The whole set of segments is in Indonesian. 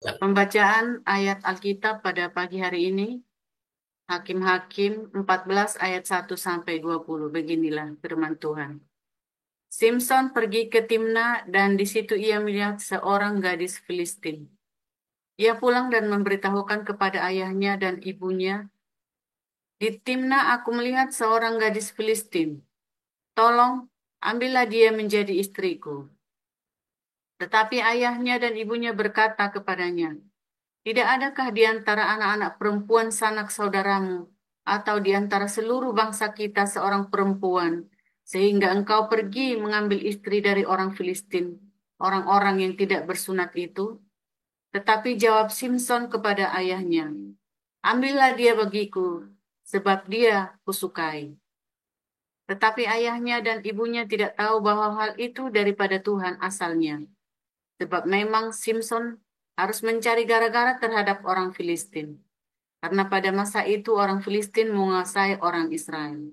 Pembacaan ayat Alkitab pada pagi hari ini, Hakim-Hakim 14 ayat 1 sampai 20. Beginilah firman Tuhan. Simson pergi ke Timna dan di situ ia melihat seorang gadis Filistin. Ia pulang dan memberitahukan kepada ayahnya dan ibunya, "Di Timna aku melihat seorang gadis Filistin. Tolong, ambillah dia menjadi istriku." Tetapi ayahnya dan ibunya berkata kepadanya, "Tidak adakah di antara anak-anak perempuan sanak saudaramu atau di antara seluruh bangsa kita seorang perempuan, sehingga engkau pergi mengambil istri dari orang Filistin, orang-orang yang tidak bersunat itu?" Tetapi jawab Simson kepada ayahnya, "Ambillah dia bagiku, sebab dia kusukai." Tetapi ayahnya dan ibunya tidak tahu bahwa hal itu daripada Tuhan asalnya, sebab memang Simson harus mencari gara-gara terhadap orang Filistin. Karena pada masa itu orang Filistin menguasai orang Israel.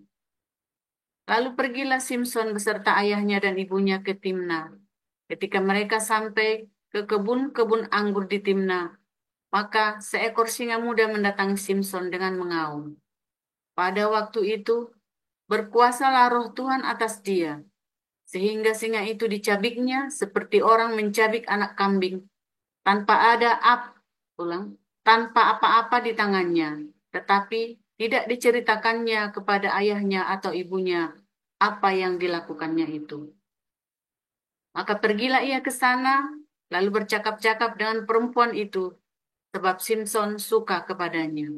Lalu pergilah Simson beserta ayahnya dan ibunya ke Timna. Ketika mereka sampai ke kebun-kebun anggur di Timna, maka seekor singa muda mendatangi Simson dengan mengaum. Pada waktu itu, berkuasalah roh Tuhan atas dia, sehingga singa itu dicabiknya seperti orang mencabik anak kambing, tanpa ada ulang, tanpa apa-apa di tangannya, tetapi tidak diceritakannya kepada ayahnya atau ibunya apa yang dilakukannya itu. Maka pergilah ia ke sana, lalu bercakap-cakap dengan perempuan itu, sebab Simson suka kepadanya.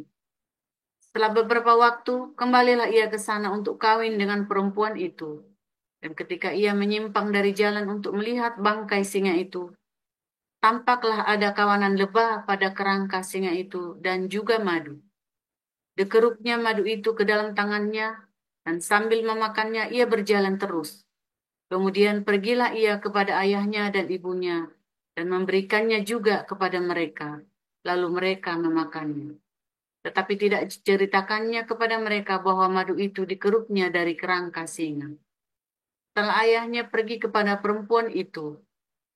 Setelah beberapa waktu, kembalilah ia ke sana untuk kawin dengan perempuan itu. Dan ketika ia menyimpang dari jalan untuk melihat bangkai singa itu, tampaklah ada kawanan lebah pada kerangka singa itu dan juga madu. Dikeruknya madu itu ke dalam tangannya, dan sambil memakannya ia berjalan terus. Kemudian pergilah ia kepada ayahnya dan ibunya, dan memberikannya juga kepada mereka. Lalu mereka memakannya. Tetapi tidak diceritakannya kepada mereka bahwa madu itu dikeruknya dari kerangka singa. Setelah ayahnya pergi kepada perempuan itu,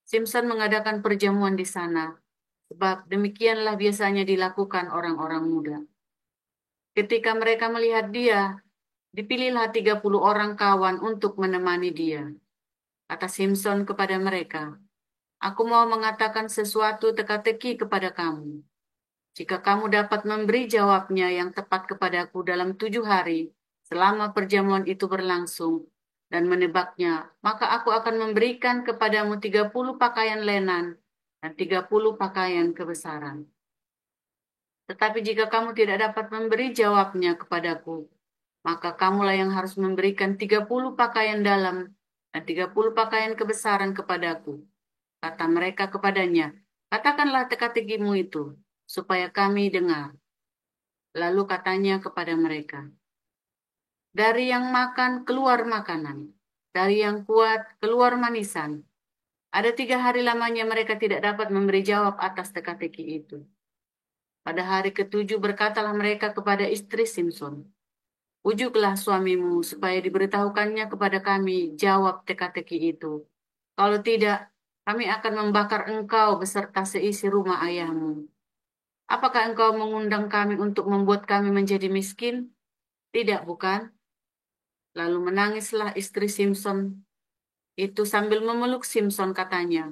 Simson mengadakan perjamuan di sana, sebab demikianlah biasanya dilakukan orang-orang muda. Ketika mereka melihat dia, dipilihlah 30 orang kawan untuk menemani dia. Kata Simson kepada mereka, "Aku mau mengatakan sesuatu teka-teki kepada kamu. Jika kamu dapat memberi jawabnya yang tepat kepadaku dalam 7 hari, selama perjamuan itu berlangsung, dan menebaknya, maka aku akan memberikan kepadamu 30 pakaian lenan dan 30 pakaian kebesaran. Tetapi jika kamu tidak dapat memberi jawabnya kepadaku, maka kamulah yang harus memberikan 30 pakaian dalam dan 30 pakaian kebesaran kepadaku." Kata mereka kepadanya, "Katakanlah teka-tekimu itu, supaya kami dengar." Lalu katanya kepada mereka, "Dari yang makan keluar makanan, dari yang kuat keluar manisan." Ada 3 hari lamanya mereka tidak dapat memberi jawab atas teka-teki itu. Pada hari ketujuh berkatalah mereka kepada istri Simson, "Ujuklah suamimu supaya diberitahukannya kepada kami jawab teka-teki itu. Kalau tidak, kami akan membakar engkau beserta seisi rumah ayahmu. Apakah engkau mengundang kami untuk membuat kami menjadi miskin? Tidak, bukan?" Lalu menangislah istri Simson itu sambil memeluk Simson, katanya,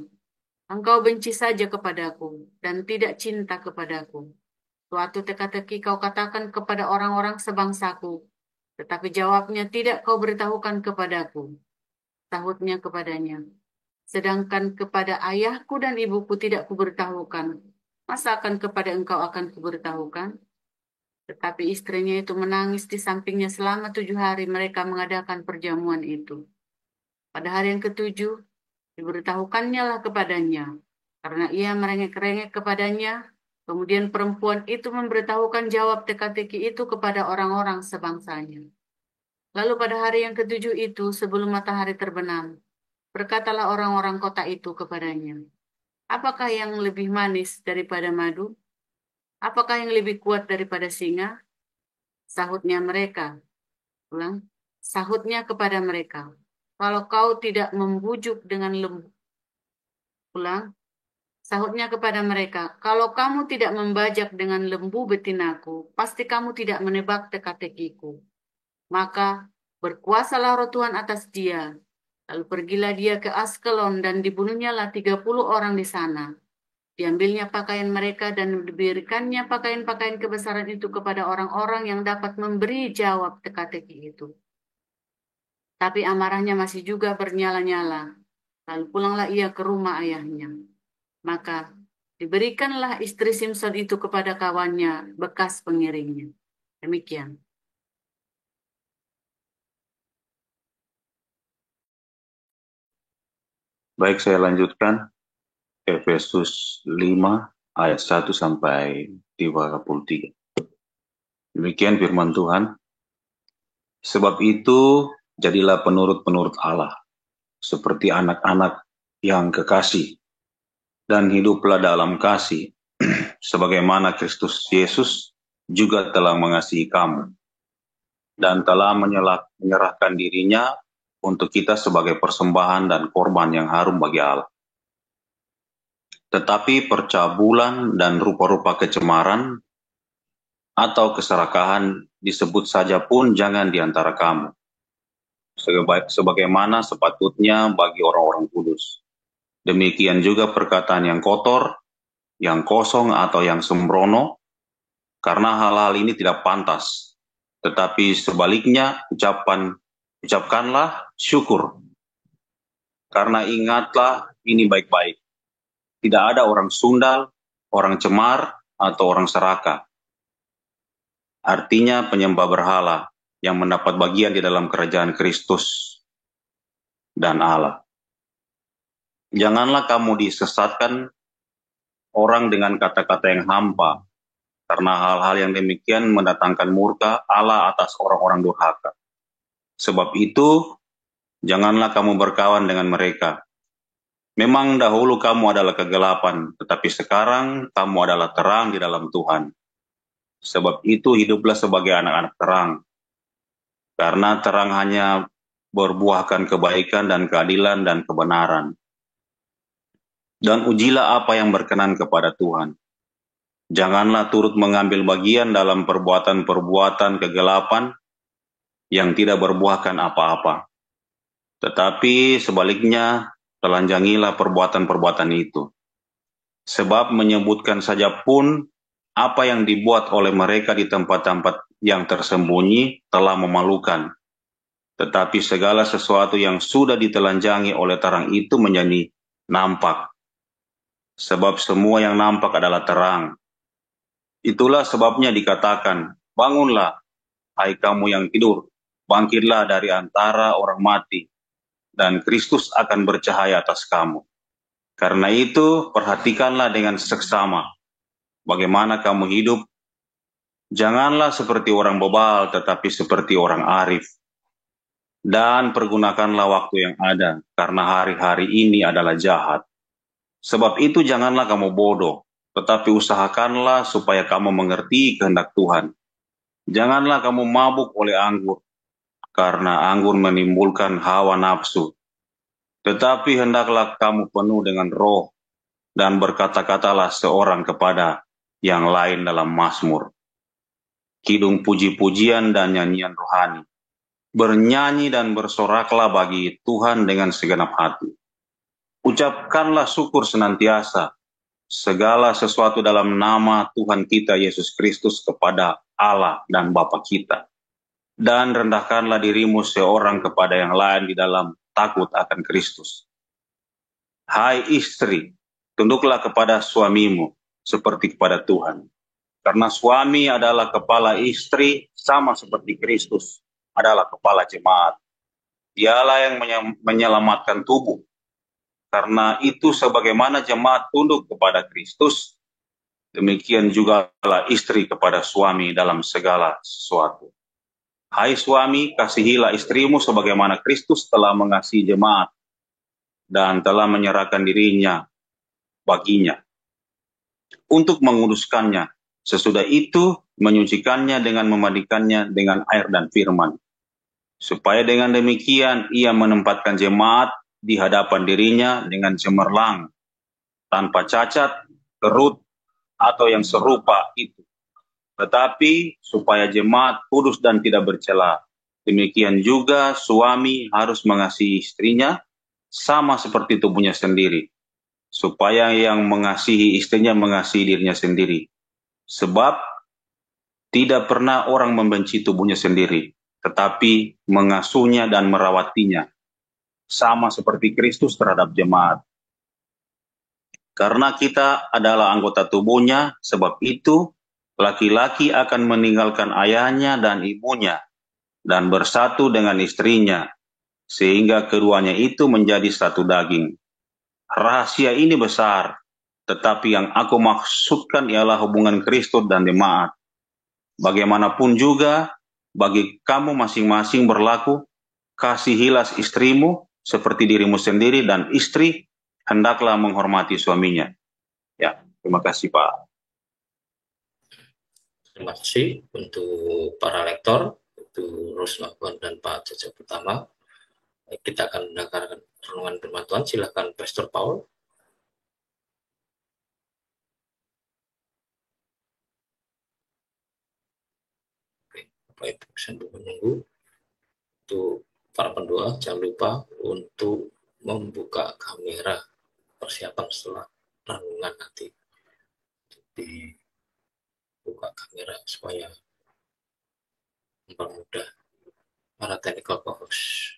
"Engkau benci saja kepadaku dan tidak cinta kepadaku. Suatu teka-teki kau katakan kepada orang-orang sebangsaku, tetapi jawabnya tidak kau beritahukan kepadaku." Sahutnya kepadanya, "Sedangkan kepada ayahku dan ibuku tidak kuberitahukan, masa akan kepada engkau akan kuberitahukan?" Tetapi istrinya itu menangis di sampingnya selama 7 hari mereka mengadakan perjamuan itu. Pada hari yang ketujuh, diberitahukannya lah kepadanya, karena ia merengek-rengek kepadanya. Kemudian perempuan itu memberitahukan jawab teka-teki itu kepada orang-orang sebangsanya. Lalu pada hari yang ketujuh itu, sebelum matahari terbenam, berkatalah orang-orang kota itu kepadanya, "Apakah yang lebih manis daripada madu? Apakah yang lebih kuat daripada singa?" Sahutnya mereka, ulang, sahutnya kepada mereka, "Kalau kau tidak membujuk dengan lembut," ulang, Sahutnya kepada mereka, kalau kamu tidak membajak dengan lembu betinaku, pasti kamu tidak menebak teka-tekiku. Maka berkuasalah roh Tuhan atas dia. Lalu pergilah dia ke Askelon dan dibunuhnyalah 30 orang di sana. Diambilnya pakaian mereka dan diberikannya pakaian-pakaian kebesaran itu kepada orang-orang yang dapat memberi jawab teka-teki itu. Tapi amarahnya masih juga bernyala-nyala. Lalu pulanglah ia ke rumah ayahnya. Maka diberikanlah istri Simpson itu kepada kawannya, bekas pengiringnya. Demikian. Baik, saya lanjutkan. Efesus 5 ayat 1 sampai 33. Demikian firman Tuhan. Sebab itu, jadilah penurut-penurut Allah, seperti anak-anak yang kekasih, dan hiduplah dalam kasih, sebagaimana Kristus Yesus juga telah mengasihi kamu, dan telah menyerahkan dirinya untuk kita sebagai persembahan dan korban yang harum bagi Allah. Tetapi percabulan dan rupa-rupa kecemaran atau keserakahan disebut saja pun jangan di antara kamu, sebagaimana sepatutnya bagi orang-orang kudus. Demikian juga perkataan yang kotor, yang kosong atau yang sembrono, karena hal-hal ini tidak pantas. Tetapi sebaliknya ucapkanlah syukur. Karena ingatlah ini baik-baik. Tidak ada orang sundal, orang cemar, atau orang serakah. Artinya penyembah berhala yang mendapat bagian di dalam kerajaan Kristus dan Allah. Janganlah kamu disesatkan orang dengan kata-kata yang hampa, karena hal-hal yang demikian mendatangkan murka Allah atas orang-orang durhaka. Sebab itu, janganlah kamu berkawan dengan mereka. Memang dahulu kamu adalah kegelapan, tetapi sekarang kamu adalah terang di dalam Tuhan. Sebab itu hiduplah sebagai anak-anak terang, karena terang hanya berbuahkan kebaikan dan keadilan dan kebenaran. Dan ujilah apa yang berkenan kepada Tuhan. Janganlah turut mengambil bagian dalam perbuatan-perbuatan kegelapan yang tidak berbuahkan apa-apa. Tetapi sebaliknya, telanjangilah perbuatan-perbuatan itu. Sebab menyebutkan saja pun apa yang dibuat oleh mereka di tempat-tempat yang tersembunyi telah memalukan. Tetapi segala sesuatu yang sudah ditelanjangi oleh terang itu menjadi nampak. Sebab semua yang nampak adalah terang. Itulah sebabnya dikatakan, bangunlah, hai kamu yang tidur, bangkitlah dari antara orang mati, dan Kristus akan bercahaya atas kamu. Karena itu, perhatikanlah dengan seksama bagaimana kamu hidup. Janganlah seperti orang bebal, tetapi seperti orang arif. Dan pergunakanlah waktu yang ada, karena hari-hari ini adalah jahat. Sebab itu janganlah kamu bodoh, tetapi usahakanlah supaya kamu mengerti kehendak Tuhan. Janganlah kamu mabuk oleh anggur, karena anggur menimbulkan hawa nafsu. Tetapi hendaklah kamu penuh dengan roh, dan berkata-katalah seorang kepada yang lain dalam mazmur, kidung puji-pujian dan nyanyian rohani. Bernyanyi dan bersoraklah bagi Tuhan dengan segenap hati. Ucapkanlah syukur senantiasa, segala sesuatu dalam nama Tuhan kita Yesus Kristus kepada Allah dan Bapa kita. Dan rendahkanlah dirimu seorang kepada yang lain di dalam takut akan Kristus. Hai istri, tunduklah kepada suamimu seperti kepada Tuhan. Karena suami adalah kepala istri sama seperti Kristus adalah kepala jemaat. Dialah yang menyelamatkan tubuh. Karena itu sebagaimana jemaat tunduk kepada Kristus, demikian juga istri kepada suami dalam segala sesuatu. Hai suami, kasihilah istrimu sebagaimana Kristus telah mengasihi jemaat dan telah menyerahkan dirinya baginya untuk menguduskannya. Sesudah itu menyucikannya dengan memandikannya dengan air dan firman. Supaya dengan demikian ia menempatkan jemaat di hadapan dirinya dengan cemerlang tanpa cacat, kerut, atau yang serupa itu. Tetapi supaya jemaat kudus dan tidak bercela. Demikian juga suami harus mengasihi istrinya sama seperti tubuhnya sendiri. Supaya yang mengasihi istrinya mengasihi dirinya sendiri. Sebab tidak pernah orang membenci tubuhnya sendiri, tetapi mengasuhnya dan merawatinya. Sama seperti Kristus terhadap jemaat. Karena kita adalah anggota tubuhnya, sebab itu laki-laki akan meninggalkan ayahnya dan ibunya dan bersatu dengan istrinya, sehingga keduanya itu menjadi satu daging. Rahasia ini besar, tetapi yang aku maksudkan ialah hubungan Kristus dan jemaat. Bagaimanapun juga, bagi kamu masing-masing berlaku, kasihilah istrimu seperti dirimu sendiri, dan istri hendaklah menghormati suaminya. Ya, terima kasih Pak. Terima kasih untuk para lektor, itu Rusmakwan dan Pak Caca Pertama. Kita akan mendengarkan renungan firman Tuhan. Silakan Pastor Paul. Oke, Bapak Ibu sambil menunggu. Untuk para pendoa, jangan lupa untuk membuka kamera persiapan setelah renungan nanti. Dibuka kamera supaya mempermudah para technical fokus.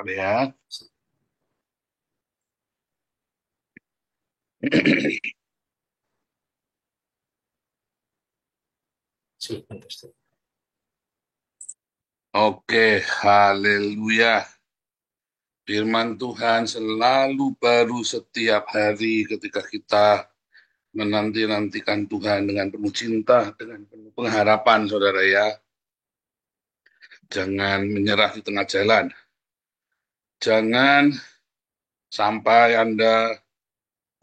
Ya. Silakan Pastor. Oke, haleluya. Firman Tuhan selalu baru setiap hari ketika kita menanti-nantikan Tuhan dengan penuh cinta, dengan penuh pengharapan, saudara ya. Jangan menyerah di tengah jalan. Jangan sampai Anda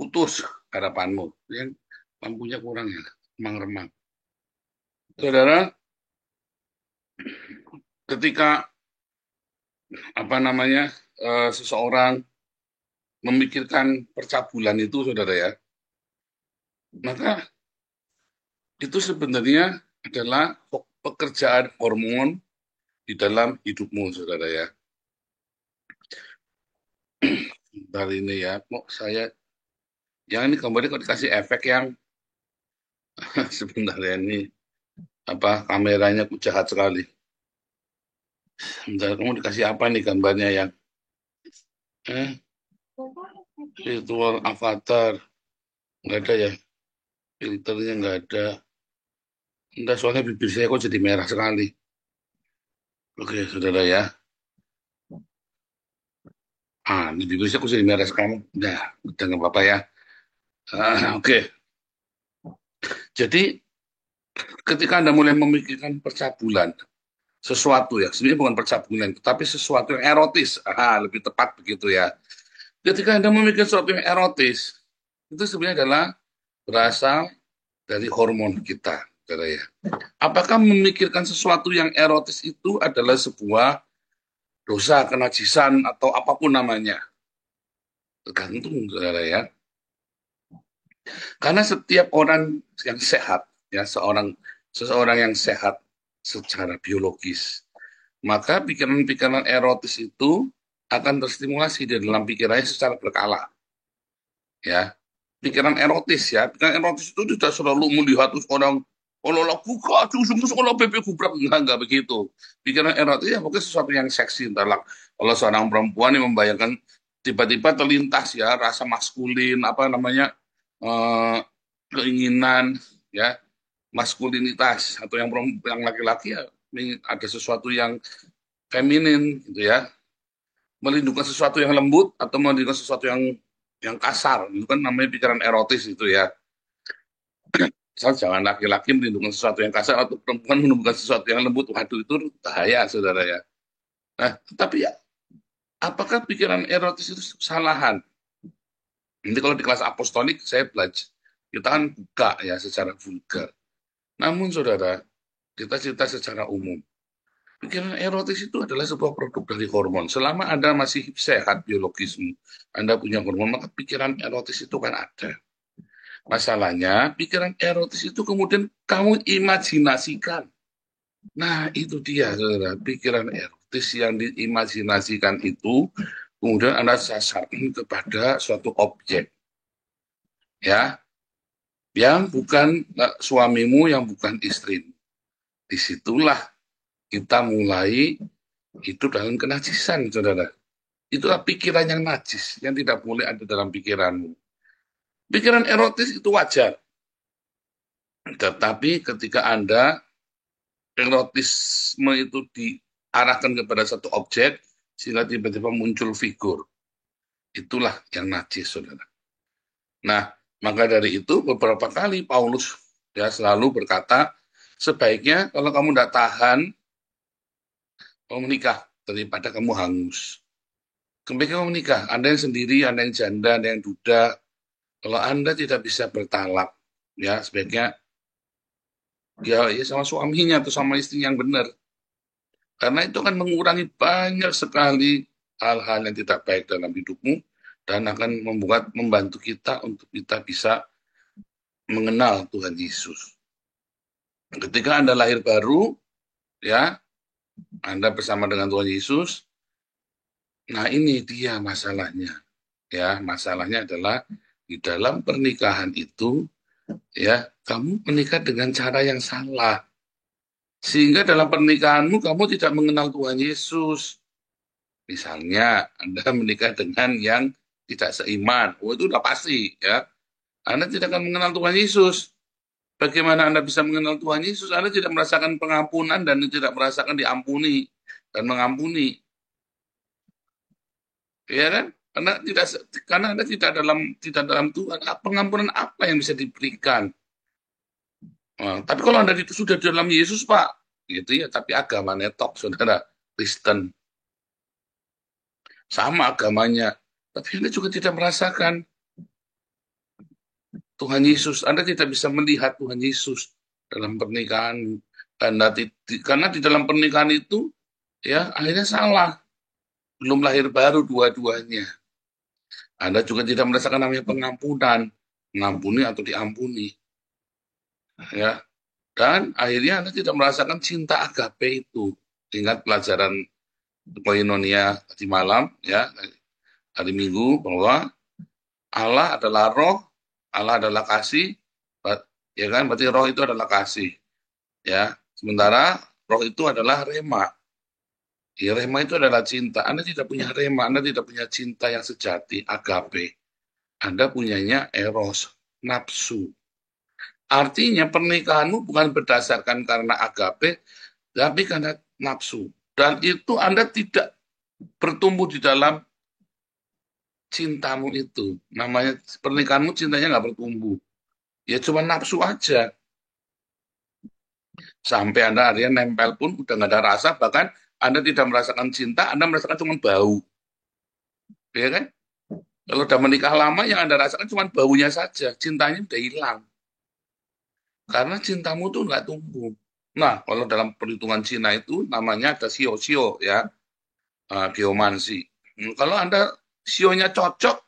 putus harapanmu. Yang lampunya kurang ya, remang-remang. Saudara, ketika seseorang memikirkan percabulan itu, saudara ya, maka itu sebenarnya adalah pekerjaan hormon di dalam hidupmu, saudara ya. Dari ini ya, saya yang ini kembali kok dikasih efek yang sebenarnya ini kameranya jahat sekali. Sebentar, kamu dikasih apa nih gambarnya yang virtual avatar nggak ada ya, filternya nggak ada. Entah, soalnya bibir saya kok jadi merah sekali. Oke, saudara ya. Ini bibir saya kok jadi merah sekali. Udah nggak apa-apa ya. Oke. Jadi ketika Anda mulai memikirkan percabulan, sesuatu ya, sebenarnya bukan percabulan, tapi sesuatu yang erotis, lebih tepat begitu ya. Ketika Anda memikirkan sesuatu yang erotis, itu sebenarnya adalah berasal dari hormon kita, saudara ya. Apakah memikirkan sesuatu yang erotis itu adalah sebuah dosa, kenajisan, atau apapun namanya? Tergantung, saudara ya. Karena setiap orang yang sehat, ya seseorang yang sehat secara biologis, maka pikiran-pikiran erotis itu akan terstimulasi di dalam pikirannya secara berkala. Ya, pikiran erotis ya, pikiran erotis itu tidak selalu melihat orang kalau lagu kacau semua kalau bebek gubrak enggak begitu. Pikiran erotis ya mungkin sesuatu yang seksi, entahlah kalau seorang perempuan yang membayangkan tiba-tiba terlintas ya rasa maskulin eh, keinginan ya maskulinitas, atau yang laki-laki ya ada sesuatu yang feminin gitu ya, melindungi sesuatu yang lembut atau melindungi sesuatu yang kasar, itu kan namanya pikiran erotis itu ya. Misal jangan laki-laki melindungi sesuatu yang kasar atau perempuan melindungi sesuatu yang lembut, waduh itu bahaya, saudara ya. Nah, tapi ya, apakah pikiran erotis itu kesalahan? Nanti kalau di kelas apostolik saya belajar, kita kan buka ya secara vulgar. Namun saudara, kita cerita secara umum. Pikiran erotis itu adalah sebuah produk dari hormon. Selama Anda masih sehat biologismu, Anda punya hormon, maka pikiran erotis itu kan ada. Masalahnya, pikiran erotis itu kemudian kamu imajinasikan. Nah, itu dia, saudara. Pikiran erotis yang diimajinasikan itu, kemudian Anda sasarkan kepada suatu objek. Ya, yang bukan suamimu, yang bukan istrimu. Disitulah kita mulai hidup dalam kenajisan, saudara. Itulah pikiran yang najis, yang tidak boleh ada dalam pikiranmu. Pikiran erotis itu wajar. Tetapi ketika Anda erotisme itu diarahkan kepada satu objek, sehingga tiba-tiba muncul figur. Itulah yang najis, saudara. Nah, maka dari itu beberapa kali Paulus ya selalu berkata, sebaiknya kalau kamu tidak tahan, kamu menikah daripada kamu hangus. Kemudian kamu menikah, Anda yang sendiri, Anda yang janda, Anda yang duda. Kalau Anda tidak bisa bertalak, ya sebaiknya ya sama suaminya atau sama istri yang benar. Karena itu akan mengurangi banyak sekali hal-hal yang tidak baik dalam hidupmu dan akan membantu kita untuk kita bisa mengenal Tuhan Yesus. Ketika Anda lahir baru, ya, Anda bersama dengan Tuhan Yesus. Nah, ini dia masalahnya. Ya, masalahnya adalah di dalam pernikahan itu, ya, kamu menikah dengan cara yang salah. Sehingga dalam pernikahanmu kamu tidak mengenal Tuhan Yesus. Misalnya, Anda menikah dengan yang tidak seiman. Oh, itu udah pasti, ya. Anda tidak akan mengenal Tuhan Yesus. Bagaimana Anda bisa mengenal Tuhan Yesus? Anda tidak merasakan pengampunan dan tidak merasakan diampuni dan mengampuni. Ya kan? Karena Anda tidak dalam Tuhan. Pengampunan apa yang bisa diberikan? Nah, tapi kalau Anda itu sudah di dalam Yesus, Pak, gitu ya, tapi agama netok, saudara, Kristen. Sama agamanya. Tapi Anda juga tidak merasakan Tuhan Yesus. Anda tidak bisa melihat Tuhan Yesus dalam pernikahan. Karena di dalam pernikahan itu, ya akhirnya salah. Belum lahir baru dua-duanya. Anda juga tidak merasakan namanya pengampunan. Mengampuni atau diampuni. Ya. Dan akhirnya Anda tidak merasakan cinta agape itu. Ingat pelajaran koinonia di malam, ya, hari Minggu, bahwa Allah adalah roh, Allah adalah kasih, ya kan? Berarti roh itu adalah kasih, ya. Sementara roh itu adalah rema. Ya, rema itu adalah cinta. Anda tidak punya rema, Anda tidak punya cinta yang sejati, agape. Anda punyanya eros, nafsu. Artinya pernikahanmu bukan berdasarkan karena agape, tapi karena nafsu. Dan itu Anda tidak bertumbuh di dalam cintamu itu. Namanya pernikahanmu cintanya nggak bertumbuh. Ya cuma nafsu aja. Sampai Anda akhirnya nempel pun udah nggak ada rasa, bahkan Anda tidak merasakan cinta, Anda merasakan cuma bau. Ya kan? Kalau udah menikah lama, yang Anda rasakan cuma baunya saja. Cintanya udah hilang. Karena cintamu tuh nggak tumbuh. Nah, kalau dalam perhitungan Cina itu namanya ada sio-sio, ya. Geomansi. Kalau Anda sionya cocok,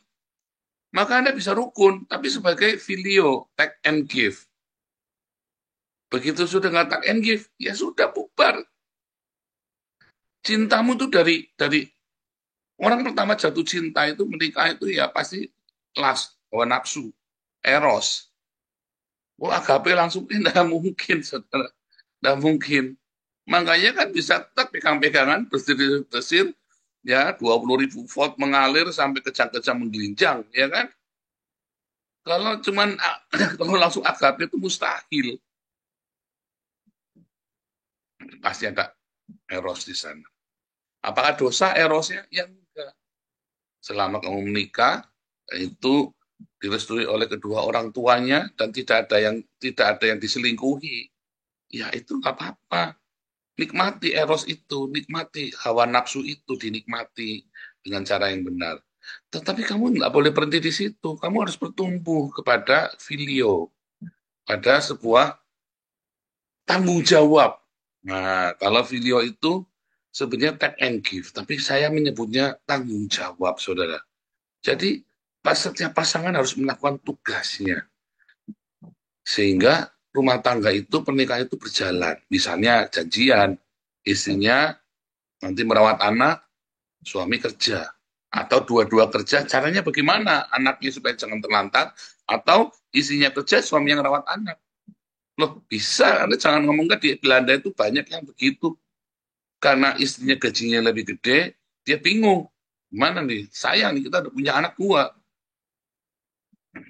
maka Anda bisa rukun, tapi sebagai filio, take and give. Begitu sudah nggak take and give, ya sudah bubar. Cintamu tuh dari orang pertama jatuh cinta itu menikah itu ya pasti lust, hawa nafsu, eros. Oh, agape langsung tidak mungkin, saudara. Tidak mungkin. Makanya kan bisa tetap pegang-pegangan, bersir-bersir, ya 20.000 volt mengalir sampai kejang-kejang menggelinjang, ya kan? Kalau cuman kalau langsung agape itu mustahil. Pasti ada eros di sana. Apakah dosa erosnya? Ya enggak. Selama kamu menikah, itu direstui oleh kedua orang tuanya dan tidak ada yang diselingkuhi, ya itu nggak apa-apa. Nikmati eros itu, nikmati hawa nafsu itu, dinikmati dengan cara yang benar. Tetapi kamu nggak boleh berhenti di situ. Kamu harus bertumbuh kepada filio, pada sebuah tanggung jawab. Nah, kalau filio itu sebenarnya take and give, tapi saya menyebutnya tanggung jawab, saudara. Jadi, setiap pasangan harus melakukan tugasnya, sehingga rumah tangga itu, pernikahan itu berjalan. Misalnya janjian, istrinya nanti merawat anak, suami kerja. Atau dua-dua kerja, caranya bagaimana? Anaknya supaya jangan terlantar, atau istrinya kerja, suami yang rawat anak. Loh, bisa. Anda jangan ngomong kan di Belanda itu banyak yang begitu. Karena istrinya gajinya lebih gede, dia bingung. Gimana nih? Sayang nih, kita udah punya anak dua.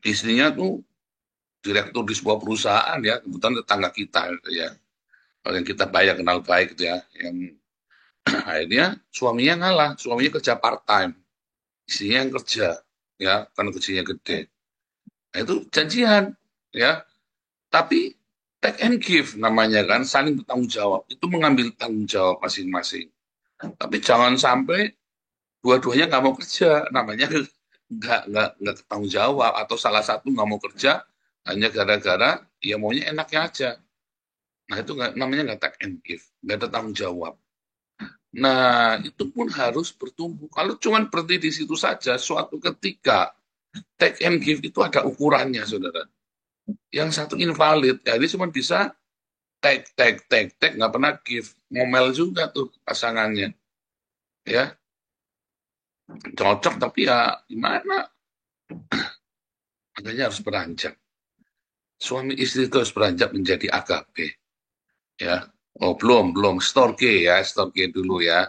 Istrinya tuh direktur di sebuah perusahaan ya, kebetulan tetangga kita gitu ya. Kalau yang kita bayar kenal baik gitu ya. Yang akhirnya suaminya ngalah, suaminya kerja part time, istrinya yang kerja ya, karena gajinya gede. Nah, itu janjian ya. Tapi take and give namanya kan, saling bertanggung jawab. Itu mengambil tanggung jawab masing-masing. Tapi jangan sampai dua-duanya nggak mau kerja, namanya nggak tanggung jawab, atau salah satu nggak mau kerja hanya gara-gara ya maunya enaknya aja. Nah itu nggak, namanya nggak take and give, nggak ada tanggung jawab. Nah itu pun harus bertumbuh. Kalau cuma berhenti di situ saja, suatu ketika take and give itu ada ukurannya, saudara. Yang satu invalid, jadi cuma bisa take, nggak pernah give, ngomel juga tuh pasangannya, ya cocok tapi ya gimana, makanya harus beranjak. Suami istri itu harus beranjak menjadi agape, ya. Oh belum storge ya, storge dulu ya.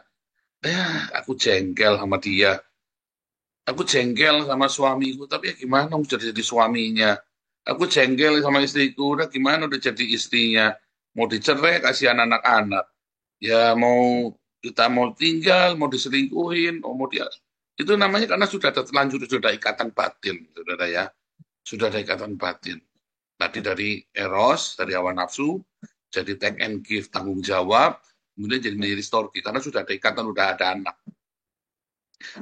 Aku jengkel sama dia, aku jengkel sama suamiku, tapi ya gimana udah jadi suaminya. Aku jengkel sama istriku, udah gimana udah jadi istrinya. Mau dicerai kasihan anak-anak. Ya mau kita mau tinggal, mau diselingkuhin, mau dia. Itu namanya karena sudah ada terlanjur, sudah ada ikatan batin, saudara ya. Sudah ada ikatan batin. Tadi dari eros, dari hawa nafsu, jadi take and give, tanggung jawab, kemudian jadi menjadi storge, karena sudah ada ikatan, sudah ada anak.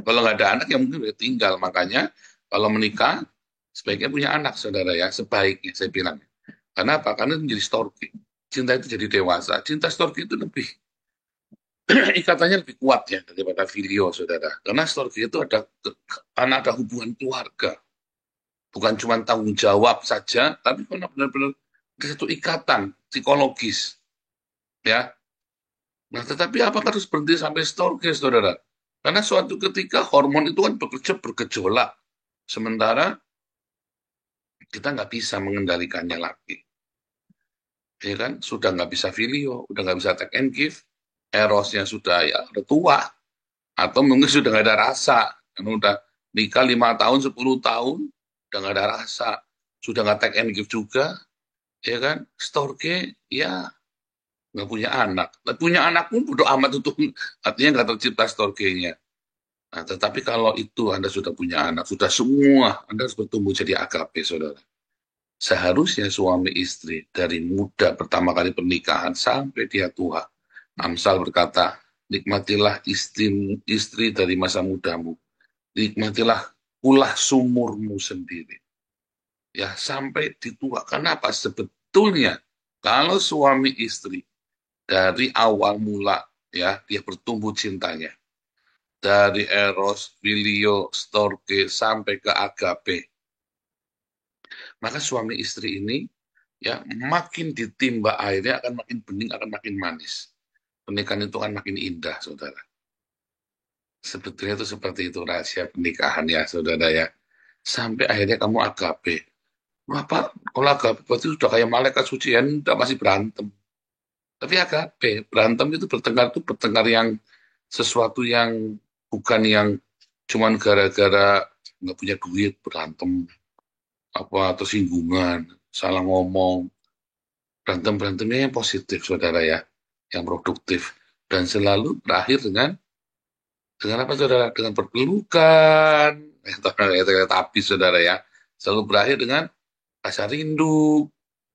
Kalau nggak ada anak, ya mungkin udah tinggal. Makanya kalau menikah, sebaiknya punya anak, saudara ya. Sebaiknya, saya bilang. Karena apa? Karena itu menjadi storge. Cinta itu jadi dewasa. Cinta storge itu lebih, ikatannya lebih kuat ya daripada filio, saudara. Karena storge itu karena ada hubungan keluarga. Bukan cuma tanggung jawab saja, tapi karena benar-benar ada satu ikatan psikologis. Ya. Nah, tetapi apakah harus berhenti sampai storge, saudara? Karena suatu ketika hormon itu kan bekerja bergejolak. Sementara kita nggak bisa mengendalikannya lagi. Ya kan? Sudah nggak bisa filio, udah nggak bisa take and give, erosnya sudah ya udah tua, atau mungkin sudah nggak ada rasa. Karena udah nikah 5 tahun, 10 tahun, udah nggak ada rasa. Sudah nggak take and give juga, ya kan? Storge, ya nggak punya anak. Tapi punya anak pun bodo amat itu, artinya nggak tercipta storge-nya. Nah, tetapi kalau itu Anda sudah punya anak, sudah semua, Anda harus bertumbuh jadi agape, saudara. Seharusnya suami istri dari muda pertama kali pernikahan sampai dia tua. Amsal berkata, nikmatilah istri dari masa mudamu. Nikmatilah ulah sumurmu sendiri. Ya, sampai ditua. Kenapa? Sebetulnya, kalau suami istri dari awal mula, ya, dia bertumbuh cintanya. Dari eros, filio, storge, sampai ke agape. Maka suami istri ini ya makin ditimba airnya akan makin bening, akan makin manis. Pernikahan itu akan makin indah, saudara. Sebetulnya itu seperti itu rahasia pernikahan ya, saudara ya. Sampai akhirnya kamu agape. Apa? Kalau agape berarti sudah kayak malaikat suci ya, enggak, masih berantem. Tapi agape, berantem itu bertengkar yang sesuatu yang bukan yang cuman gara-gara nggak punya duit berantem, apa tersinggungan, salah ngomong. Berantem-berantemnya yang positif, saudara ya, yang produktif, dan selalu berakhir dengan apa, saudara? Dengan berpelukan, tapi saudara ya, selalu berakhir dengan rasa rindu,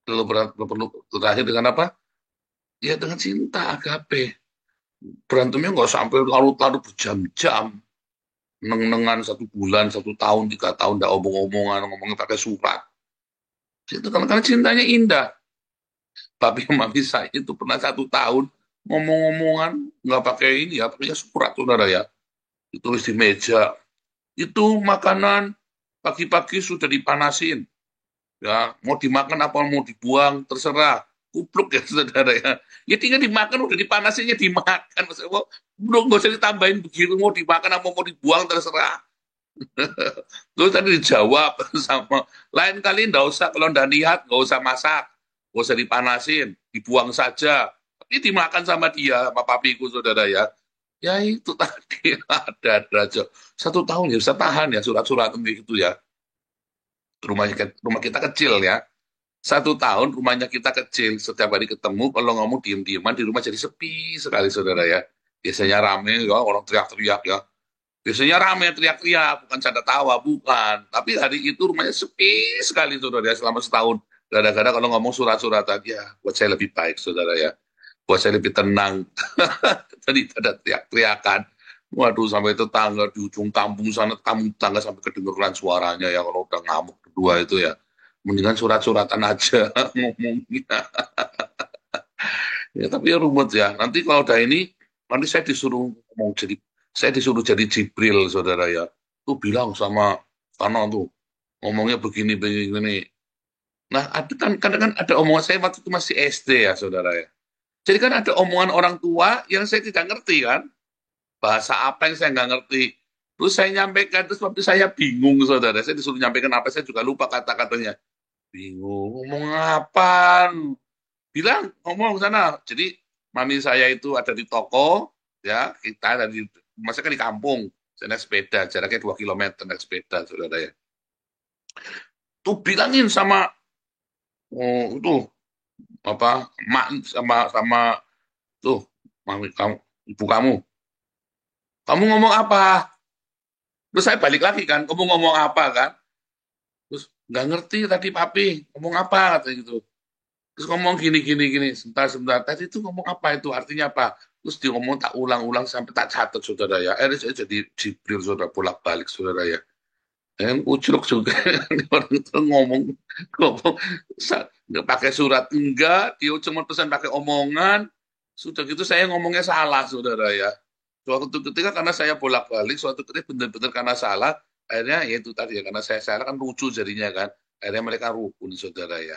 selalu berakhir dengan apa? Ya dengan cinta agape. Berantemnya nggak sampai larut-larut berjam-jam. Neng-nengan 1 bulan, 1 tahun, 3 tahun, nggak omong-omongan, ngomongnya pakai surat. Itu karena cintanya indah. Tapi mami saya itu pernah 1 tahun ngomong-ngomongan nggak pakai ini ya, pakai surat saudara ya. Ditulis di meja. Itu makanan pagi-pagi sudah dipanasin. Ya, mau dimakan apa mau dibuang terserah. Kupluk ya saudara ya. Ya tinggal dimakan udah dipanasinnya dimakan. Maksudnya, belum nggak usah ditambahin begitu mau dimakan apa mau dibuang terserah. Terus tadi dijawab sama lain kali nggak usah kalau nggak niat nggak usah masak, nggak usah dipanasin, dibuang saja. Tapi dimakan sama dia, sama papiku saudara ya. Ya itu tadi ada aja. 1 tahun ya bisa tahan ya surat-surat gitu ya. Rumah kita kecil ya. 1 tahun rumahnya kita kecil. Setiap hari ketemu kalau ngomong diem-dieman di rumah jadi sepi sekali saudara ya. Biasanya rame ya orang teriak-teriak ya. Biasanya rame teriak-teriak, bukan canda tawa, bukan. Tapi hari itu rumahnya sepi sekali, saudara ya, selama setahun. Gara-gara kalau ngomong surat-surat aja, buat saya lebih baik, saudara ya. Buat saya lebih tenang. Tadi ada teriak-teriakan. Waduh, sampai tetangga di ujung kampung sana, kampung tetangga sampai kedengeran suaranya ya, kalau udah ngamuk berdua itu ya. Mendingan surat-suratan aja ngomongnya. Ya, tapi ya rumet ya. Nanti kalau udah ini, nanti saya disuruh ngomong jadi, saya disuruh jadi Jibril, saudara ya. Tuh bilang sama Tano tuh, ngomongnya begini, begini. Nah, ada kan, kadang kan ada omongan saya waktu itu masih SD ya, saudara ya. Jadi kan ada omongan orang tua yang saya tidak ngerti kan. Bahasa apa yang saya nggak ngerti. Terus saya nyampaikan, terus waktu saya bingung, saudara. Saya disuruh nyampaikan apa, saya juga lupa kata-katanya. Bingung, ngomong apa? Bilang ngomong sana. Jadi mami saya itu ada di toko, ya kita ada di masa kan di kampung, saya naik sepeda, jaraknya 2 kilometer naik sepeda, saudara ya. Tuh bilangin sama itu apa mak sama sama tuh mami kamu, ibu kamu ngomong apa? Terus saya balik lagi kan, kamu ngomong apa kan? Terus nggak ngerti tadi papi ngomong apa kata gitu. Terus ngomong gini gini gini, sebentar sebentar. Tadi itu ngomong apa itu artinya apa? Terus dia ngomong tak ulang-ulang sampai tak catat saudara ya. Saya jadi Jibril saudara bolak-balik saudara ya. Dan ucruk juga Ini orang itu ngomong ngomong nggak pakai surat enggak, dia cuma pesan pakai omongan. Sudah gitu saya ngomongnya salah saudara ya. Suatu ketika karena saya bolak-balik, suatu ketika benar-benar karena salah, akhirnya ya itu tadi ya karena saya salah kan lucu jadinya kan. Akhirnya mereka rukun saudara ya.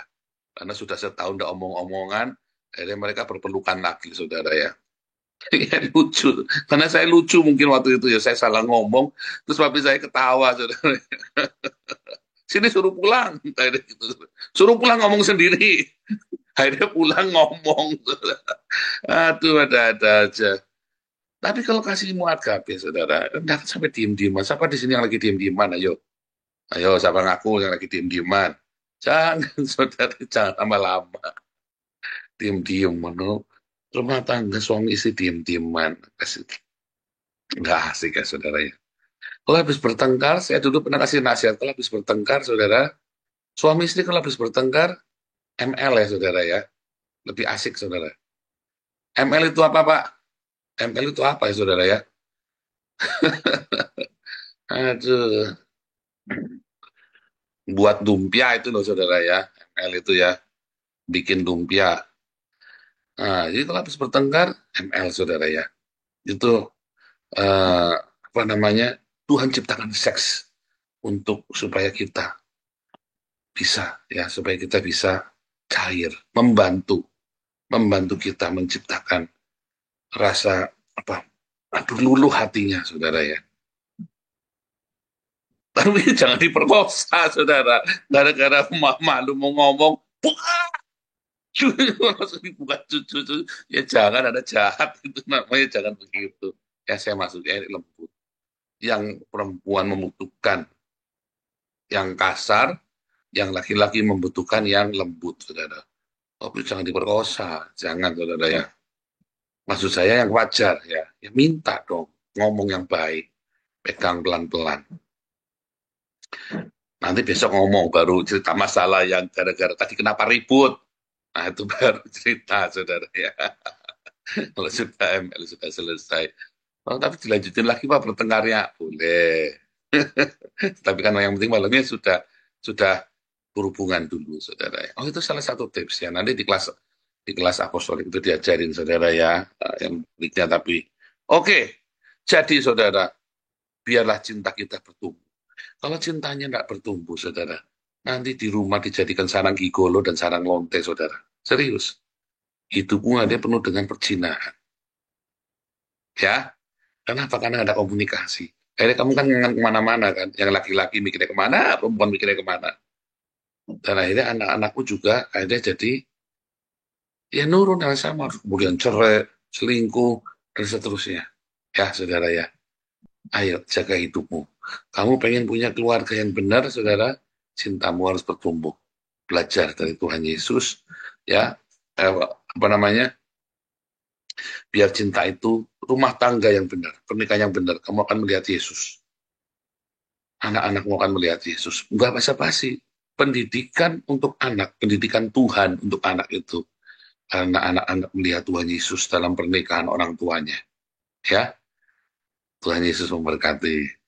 Karena sudah setahun udah omong-omongan, akhirnya mereka berpelukan lagi, saudara ya. Ya, lucu. Karena saya lucu mungkin waktu itu ya, saya salah ngomong, terus papi saya ketawa, saudara. Sini suruh pulang, akhirnya gitu. Suruh pulang ngomong sendiri. Akhirnya pulang ngomong. Saudara. Aduh, ada-ada aja. Tapi kalau kasih muat gape, saudara, enggak sampai diem-dieman. Siapa di sini yang lagi diem-dieman? Ayo, ayo, siapa ngaku yang lagi diem-dieman? Jangan, saudara, jangan lama-lama. Diem-diem menurut rumah tangga suami istri diem-dieman nggak asik ya saudara ya. Kalau habis bertengkar, saya dulu pernah kasih nasihat kalau habis bertengkar saudara, suami istri kalau habis bertengkar ML ya saudara ya, lebih asik saudara. ML itu apa pak? ML itu apa ya saudara ya? Aduh, buat lumpia itu loh saudara ya, ML itu ya, bikin lumpia. Nah, jadi kalau habis bertengkar ML saudara ya, itu apa namanya? Tuhan ciptakan seks untuk supaya kita bisa ya supaya kita bisa cair, membantu kita menciptakan rasa apa aduh luluh hatinya saudara ya. Tapi jangan diperkosa saudara, gara-gara malu mau ngomong buka langsung dibuka cucu ya jangan ada jahat itu namanya jangan begitu ya saya masuknya ini lembut yang perempuan membutuhkan yang kasar yang laki-laki membutuhkan yang lembut saudara. Tapi jangan diperkosa, jangan saudara ya. Maksud saya yang wajar ya, ya minta dong, ngomong yang baik, pegang pelan-pelan. Nanti besok ngomong baru cerita masalah yang gara-gara tadi kenapa ribut. Nah, itu baru cerita, saudara ya. Kalau sudah ML sudah selesai. Oh, tapi dilanjutin lagi Pak bertengkarnya boleh. Tapi kan yang penting malamnya sudah berhubungan dulu, saudara ya. Oh, itu salah satu tips ya. Nanti di kelas apostolik itu diajarin, saudara ya, yang berikutnya. Tapi oke, jadi saudara, biarlah cinta kita bertumbuh. Kalau cintanya tidak bertumbuh, saudara, nanti di rumah dijadikan sarang gigolo dan sarang lonte, saudara. Serius. Hidupmu ada penuh dengan perzinahan. Ya, kenapa? Karena ada komunikasi. Akhirnya kamu kan kemana-mana kan. Yang laki-laki mikirnya kemana, perempuan mikirnya kemana. Dan akhirnya anak-anakku juga akhirnya jadi ya nurun yang sama. Kemudian cerai, selingkuh, dan seterusnya. Ya, saudara ya. Ayo, jaga hidupmu. Kamu pengen punya keluarga yang benar, saudara, cintamu harus bertumbuh. Belajar dari Tuhan Yesus, ya, apa namanya, biar cinta itu rumah tangga yang benar, pernikahan yang benar. Kamu akan melihat Yesus. Anak-anakmu akan melihat Yesus. Enggak basa-basi. Pendidikan untuk anak, pendidikan Tuhan untuk anak itu. Karena anak-anak melihat Tuhan Yesus dalam pernikahan orang tuanya. Ya, Tuhan Yesus memberkati.